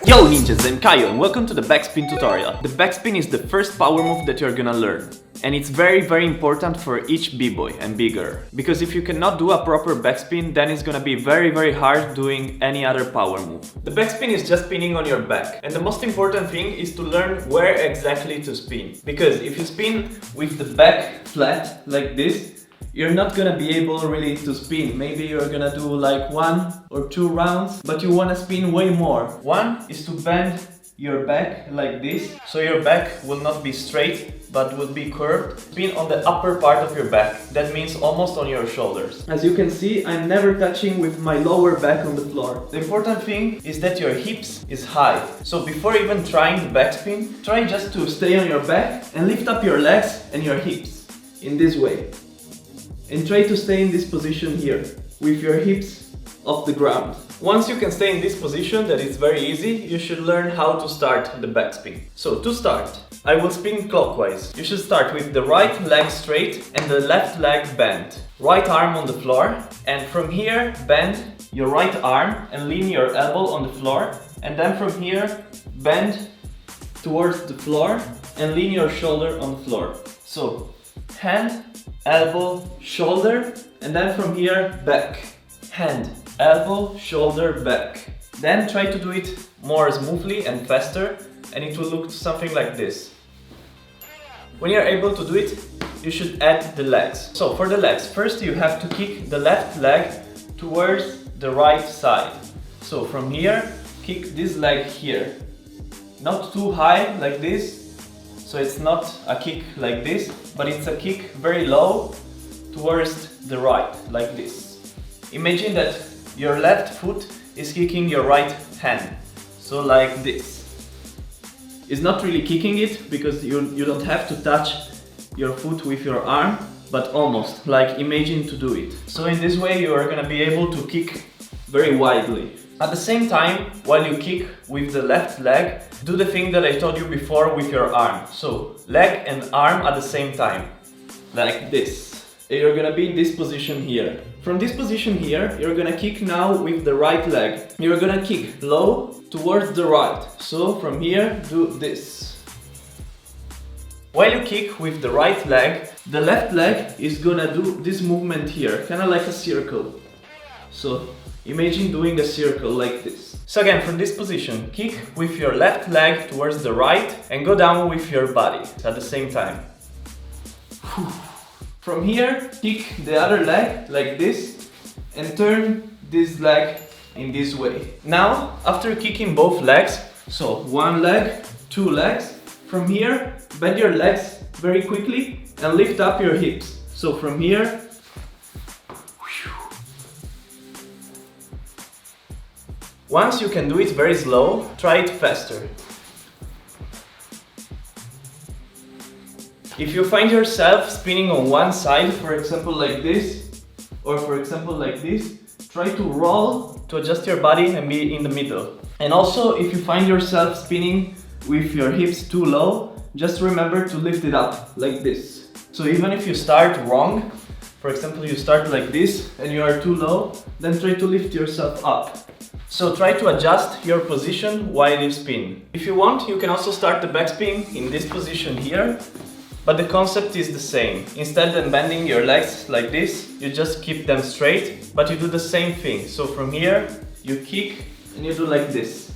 Yo ninjas, I'm Kaio and welcome to the backspin tutorial. The backspin is the first power move that you're gonna learn. And it's very important for each b-boy and b-girl. Because if you cannot do a proper backspin, then it's gonna be very hard doing any other power move. The backspin is just spinning on your back. And the most important thing is to learn where exactly to spin. Because if you spin with the back flat like this, you're not gonna be able really to spin. Maybe you're gonna do like 1 or 2 rounds, but you wanna spin way more. One is to bend your back like this, so your back will not be straight, but will be curved. Spin on the upper part of your back. That means almost on your shoulders. As you can see, I'm never touching with my lower back on the floor. The important thing is that your hips is high. So before even trying the backspin, try just to stay on your back and lift up your legs and your hips in this way. And try to stay in this position here, with your hips off the ground. Once you can stay in this position, that is very easy, you should learn how to start the backspin. So to start, I will spin clockwise. You should start with the right leg straight and the left leg bent. Right arm on the floor, and from here bend your right arm and lean your elbow on the floor. And then from here bend towards the floor and lean your shoulder on the floor. So hand, elbow, shoulder, and then from here back. Hand, elbow, shoulder, back. Then try to do it more smoothly and faster, and it will look something like this. When you're able to do it, you should add the legs. So for the legs, first you have to kick the left leg towards the right side. So from here, kick this leg here. Not too high like this, so it's not a kick like this, but it's a kick very low towards the right, like this. Imagine that your left foot is kicking your right hand, so like this. It's not really kicking it, because you don't have to touch your foot with your arm, but almost, like imagine to do it. So in this way you are gonna be able to kick very widely. At the same time, while you kick with the left leg, do the thing that I told you before with your arm. So, leg and arm at the same time, like this. You're gonna be in this position here. From this position here, you're gonna kick now with the right leg. You're gonna kick low towards the right. So, from here, do this. While you kick with the right leg, the left leg is gonna do this movement here, kinda like a circle. So, imagine doing a circle like this. So again, from this position, kick with your left leg towards the right and go down with your body at the same time. From here, kick the other leg like this and turn this leg in this way. Now, after kicking both legs, so 1 leg, 2 legs, from here, bend your legs very quickly and lift up your hips. So from here, once you can do it very slow, try it faster. If you find yourself spinning on one side, for example like this, or for example like this, try to roll to adjust your body and be in the middle. And also, if you find yourself spinning with your hips too low, just remember to lift it up like this. So even if you start wrong, for example you start like this and you are too low, then try to lift yourself up. So try to adjust your position while you spin. If you want, you can also start the backspin in this position here, but the concept is the same. Instead than bending your legs like this, you just keep them straight, but you do the same thing. So from here, you kick and you do like this.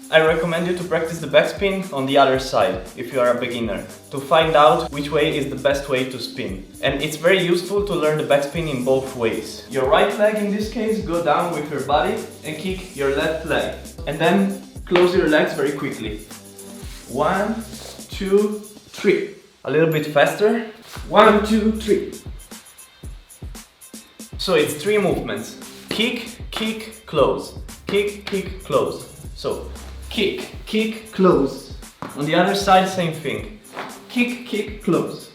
I recommend you to practice the backspin on the other side, if you are a beginner, to find out which way is the best way to spin. And it's very useful to learn the backspin in both ways. Your right leg in this case, go down with your body and kick your left leg. And then close your legs very quickly. 1, 2, 3. A little bit faster. 1, 2, 3. So it's 3 movements. Kick, kick, close. Kick, kick, close. So kick, kick, close. On the other side, same thing. Kick, kick, close.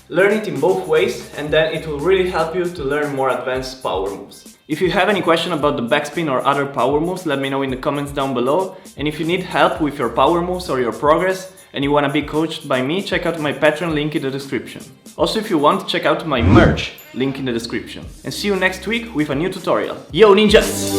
Learn it in both ways, and then it will really help you to learn more advanced power moves. If you have any question about the backspin or other power moves, let me know in the comments down below. And if you need help with your power moves or your progress, and you want to be coached by me, check out my Patreon link in the description. Also, if you want, check out my merch link in the description. And see you next week with a new tutorial. Yo ninjas!